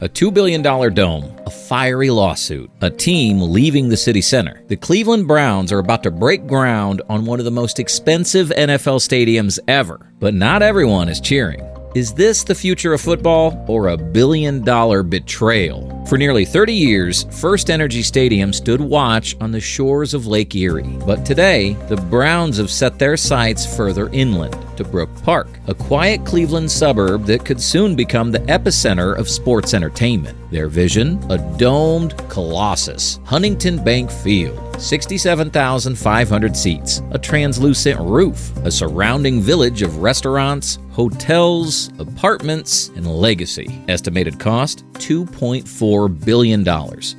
A $2 billion dome, a fiery lawsuit, a team leaving the city center. The Cleveland Browns are about to break ground on one of the most expensive NFL stadiums ever, but not everyone is cheering. Is this the future of football or a billion-dollar betrayal? For nearly 30 years, First Energy Stadium stood watch on the shores of Lake Erie. But today, the Browns have set their sights further inland to Brook Park, a quiet Cleveland suburb that could soon become the epicenter of sports entertainment. Their vision? A domed colossus, Huntington Bank Field. 67,500 seats, a translucent roof, a surrounding village of restaurants, hotels, apartments, and legacy. Estimated cost, $2.4 billion.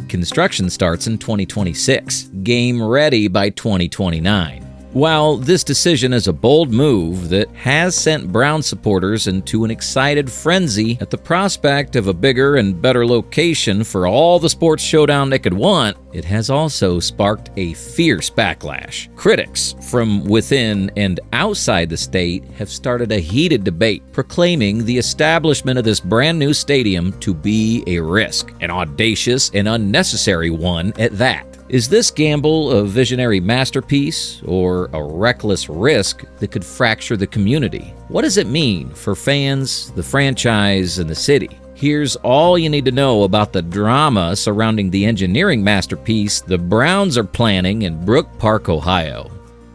Construction starts in 2026. Game ready by 2029. While this decision is a bold move that has sent Brown supporters into an excited frenzy at the prospect of a bigger and better location for all the sports showdown they could want, it has also sparked a fierce backlash. Critics from within and outside the state have started a heated debate, proclaiming the establishment of this brand new stadium to be a risk, an audacious and unnecessary one at that. Is this gamble a visionary masterpiece or a reckless risk that could fracture the community? What does it mean for fans, the franchise, and the city? Here's all you need to know about the drama surrounding the engineering masterpiece the Browns are planning in Brook Park, Ohio.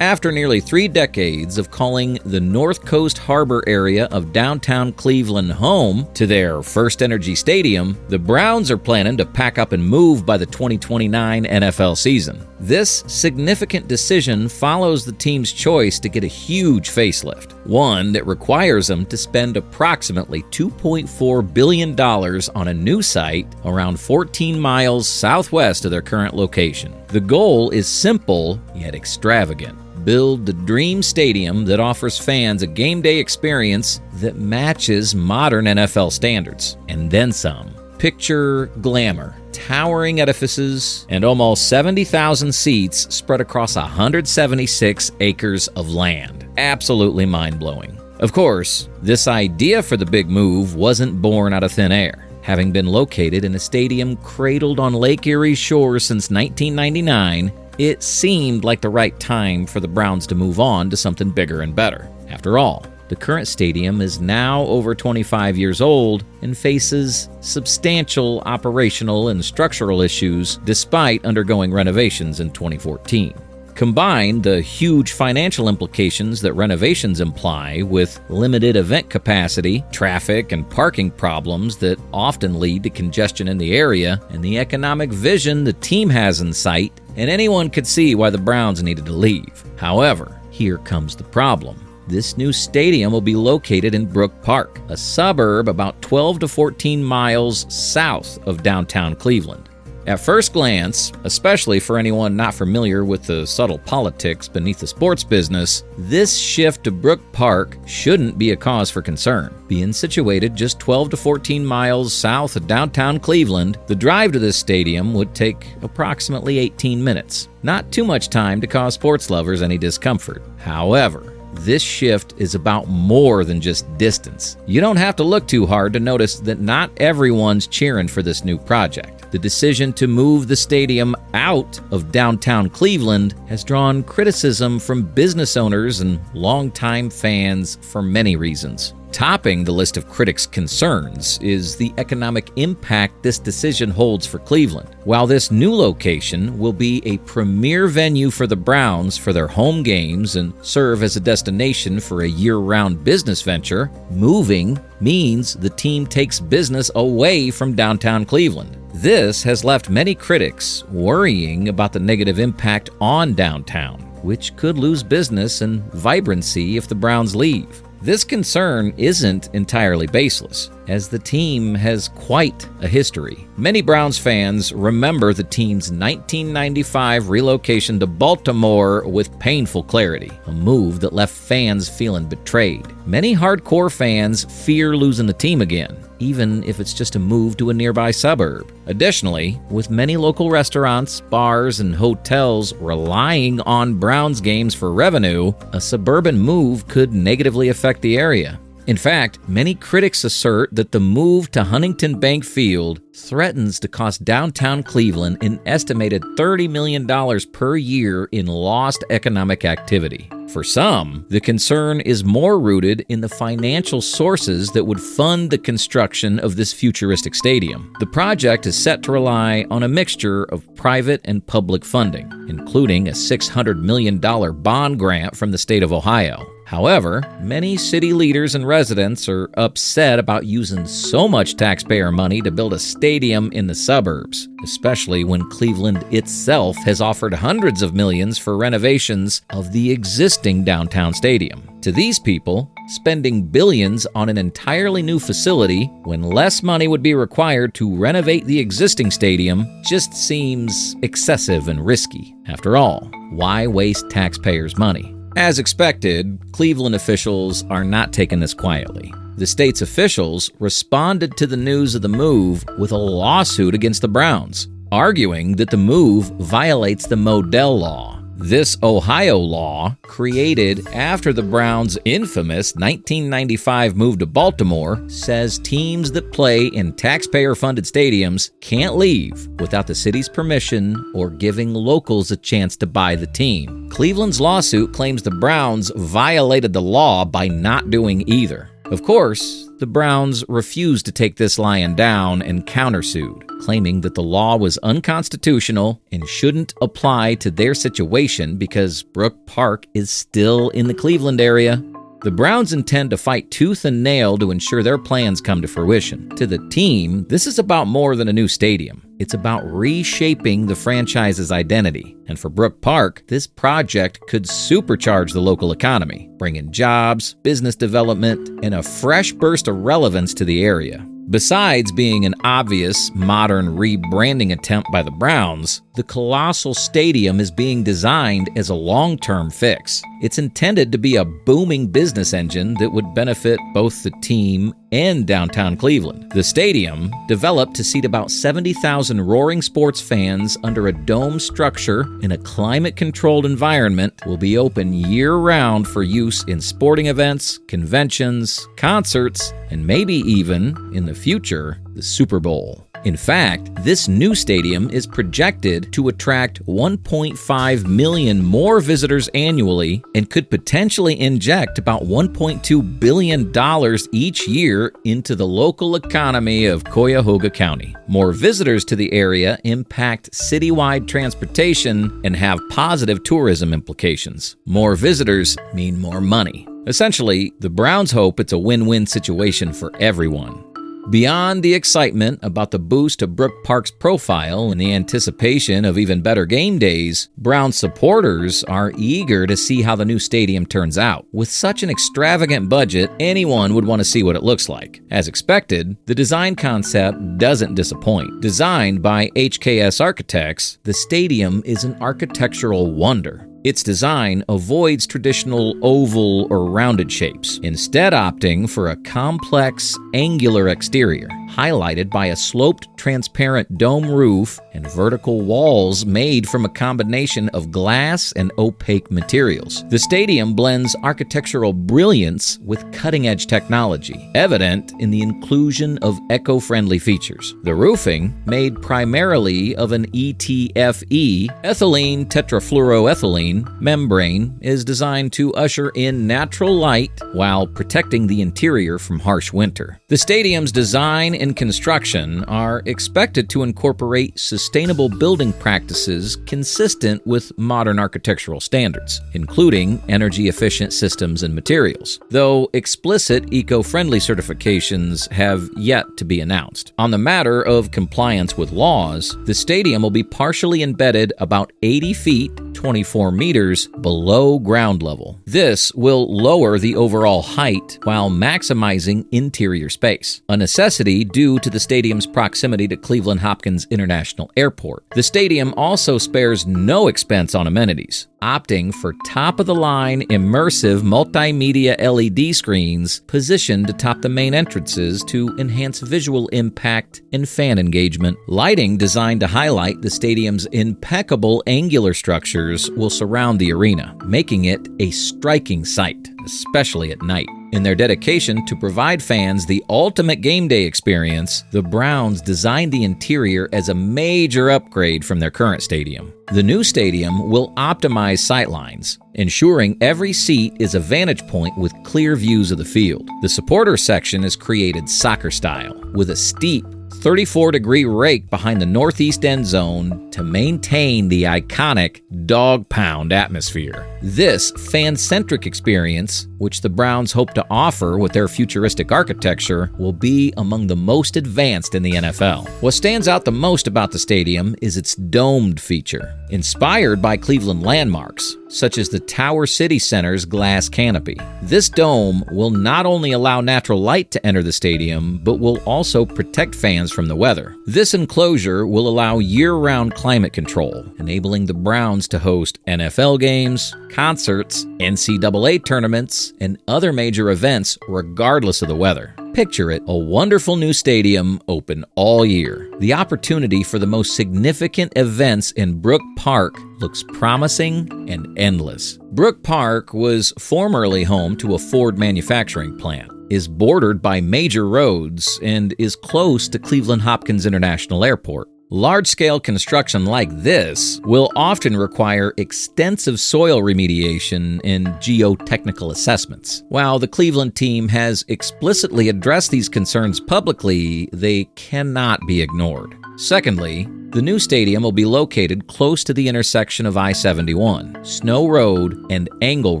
After nearly 3 decades of calling the North Coast Harbor area of downtown Cleveland home to their First Energy Stadium, the Browns are planning to pack up and move by the 2029 NFL season. This significant decision follows the team's choice to get a huge facelift, one that requires them to spend approximately $2.4 billion on a new site around 14 miles southwest of their current location. The goal is simple yet extravagant. Build the dream stadium that offers fans a game day experience that matches modern NFL standards, and then some. Picture glamour, towering edifices, and almost 70,000 seats spread across 176 acres of land. Absolutely mind-blowing. Of course, this idea for the big move wasn't born out of thin air. Having been located in a stadium cradled on Lake Erie's shores since 1999, it seemed like the right time for the Browns to move on to something bigger and better. After all, the current stadium is now over 25 years old and faces substantial operational and structural issues despite undergoing renovations in 2014. Combine the huge financial implications that renovations imply with limited event capacity, traffic, and parking problems that often lead to congestion in the area, and the economic vision the team has in sight, and anyone could see why the Browns needed to leave. However, here comes the problem. This new stadium will be located in Brook Park, a suburb about 12 to 14 miles south of downtown Cleveland. At first glance, especially for anyone not familiar with the subtle politics beneath the sports business, this shift to Brook Park shouldn't be a cause for concern. Being situated just 12 to 14 miles south of downtown Cleveland, the drive to this stadium would take approximately 18 minutes. Not too much time to cause sports lovers any discomfort. However, this shift is about more than just distance. You don't have to look too hard to notice that not everyone's cheering for this new project. The decision to move the stadium out of downtown Cleveland has drawn criticism from business owners and longtime fans for many reasons. Topping the list of critics' concerns is the economic impact this decision holds for Cleveland. While this new location will be a premier venue for the Browns for their home games and serve as a destination for a year-round business venture, moving means the team takes business away from downtown Cleveland. This has left many critics worrying about the negative impact on downtown, which could lose business and vibrancy if the Browns leave. This concern isn't entirely baseless, as the team has quite a history. Many Browns fans remember the team's 1995 relocation to Baltimore with painful clarity, a move that left fans feeling betrayed. Many hardcore fans fear losing the team again, even if it's just a move to a nearby suburb. Additionally, with many local restaurants, bars, and hotels relying on Browns games for revenue, a suburban move could negatively affect the area. In fact, many critics assert that the move to Huntington Bank Field threatens to cost downtown Cleveland an estimated $30 million per year in lost economic activity. For some, the concern is more rooted in the financial sources that would fund the construction of this futuristic stadium. The project is set to rely on a mixture of private and public funding, including a $600 million bond grant from the state of Ohio. However, many city leaders and residents are upset about using so much taxpayer money to build a stadium in the suburbs, especially when Cleveland itself has offered hundreds of millions for renovations of the existing downtown stadium. To these people, spending billions on an entirely new facility when less money would be required to renovate the existing stadium just seems excessive and risky. After all, why waste taxpayers' money? As expected, Cleveland officials are not taking this quietly. The state's officials responded to the news of the move with a lawsuit against the Browns, arguing that the move violates the Modell Law. This Ohio law, created after the Browns' infamous 1995 move to Baltimore, says teams that play in taxpayer-funded stadiums can't leave without the city's permission or giving locals a chance to buy the team. Cleveland's lawsuit claims the Browns violated the law by not doing either. Of course, the Browns refused to take this lying down and countersued, claiming that the law was unconstitutional and shouldn't apply to their situation because Brook Park is still in the Cleveland area. The Browns intend to fight tooth and nail to ensure their plans come to fruition. To the team, this is about more than a new stadium. It's about reshaping the franchise's identity. And for Brook Park, this project could supercharge the local economy, bringing jobs, business development, and a fresh burst of relevance to the area. Besides being an obvious modern rebranding attempt by the Browns, the colossal stadium is being designed as a long-term fix. It's intended to be a booming business engine that would benefit both the team and downtown Cleveland. The stadium, developed to seat about 70,000 roaring sports fans under a dome structure in a climate-controlled environment, will be open year-round for use in sporting events, conventions, concerts, and maybe even, in the future, the Super Bowl. In fact, this new stadium is projected to attract 1.5 million more visitors annually and could potentially inject about $1.2 billion each year into the local economy of Cuyahoga County. More visitors to the area impact citywide transportation and have positive tourism implications. More visitors mean more money. Essentially, the Browns hope it's a win-win situation for everyone. Beyond the excitement about the boost to Brook Park's profile and the anticipation of even better game days, Browns supporters are eager to see how the new stadium turns out. With such an extravagant budget, anyone would want to see what it looks like. As expected, the design concept doesn't disappoint. Designed by HKS Architects, the stadium is an architectural wonder. Its design avoids traditional oval or rounded shapes, instead opting for a complex, angular exterior, highlighted by a sloped, transparent dome roof and vertical walls made from a combination of glass and opaque materials. The stadium blends architectural brilliance with cutting-edge technology, evident in the inclusion of eco-friendly features. The roofing, made primarily of an ETFE, ethylene tetrafluoroethylene, membrane, is designed to usher in natural light while protecting the interior from harsh winter. The stadium's design and construction are expected to incorporate sustainable building practices consistent with modern architectural standards, including energy-efficient systems and materials, though explicit eco-friendly certifications have yet to be announced. On the matter of compliance with laws, the stadium will be partially embedded about 80 feet, 24 meters below ground level. This will lower the overall height while maximizing interior space, a necessity due to the stadium's proximity to Cleveland Hopkins International Airport. The stadium also spares no expense on amenities, opting for top-of-the-line immersive multimedia LED screens positioned atop the main entrances to enhance visual impact and fan engagement. Lighting designed to highlight the stadium's impeccable angular structures will surround the arena, making it a striking sight, especially at night. In their dedication to provide fans the ultimate game day experience, the Browns designed the interior as a major upgrade from their current stadium. The new stadium will optimize sightlines, ensuring every seat is a vantage point with clear views of the field. The supporter section is created soccer style, with a steep 34-degree rake behind the northeast end zone to maintain the iconic dog pound atmosphere. This fan-centric experience, which the Browns hope to offer with their futuristic architecture, will be among the most advanced in the NFL. What stands out the most about the stadium is its domed feature, inspired by Cleveland landmarks, such as the Tower City Center's glass canopy. This dome will not only allow natural light to enter the stadium, but will also protect fans from the weather. This enclosure will allow year-round climate control, enabling the Browns to host NFL games, concerts, NCAA tournaments, and other major events regardless of the weather. Picture it, a wonderful new stadium open all year. The opportunity for the most significant events in Brook Park looks promising and endless. Brook Park was formerly home to a Ford manufacturing plant, is bordered by major roads, and is close to Cleveland Hopkins International Airport. Large-scale construction like this will often require extensive soil remediation and geotechnical assessments. While the Cleveland team has explicitly addressed these concerns publicly, they cannot be ignored. Secondly, the new stadium will be located close to the intersection of I-71, Snow Road, and Angle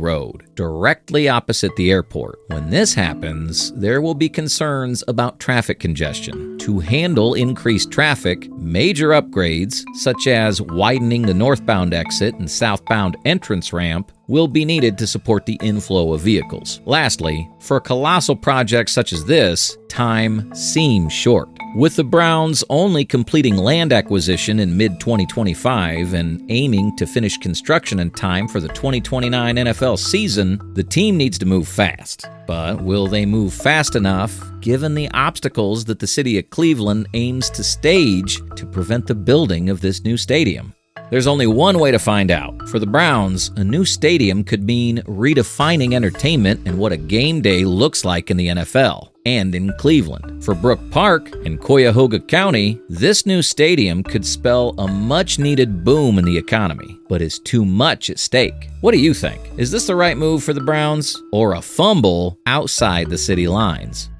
Road, directly opposite the airport. When this happens, there will be concerns about traffic congestion. To handle increased traffic, major upgrades, such as widening the northbound exit and southbound entrance ramp, will be needed to support the inflow of vehicles. Lastly, for a colossal project such as this, time seems short. With the Browns only completing land acquisition in mid-2025 and aiming to finish construction in time for the 2029 NFL season, the team needs to move fast. But will they move fast enough, given the obstacles that the city of Cleveland aims to stage to prevent the building of this new stadium? There's only one way to find out. For the Browns, a new stadium could mean redefining entertainment and what a game day looks like in the NFL and in Cleveland. For Brook Park in Cuyahoga County, this new stadium could spell a much-needed boom in the economy, but is too much at stake. What do you think? Is this the right move for the Browns, or a fumble outside the city lines?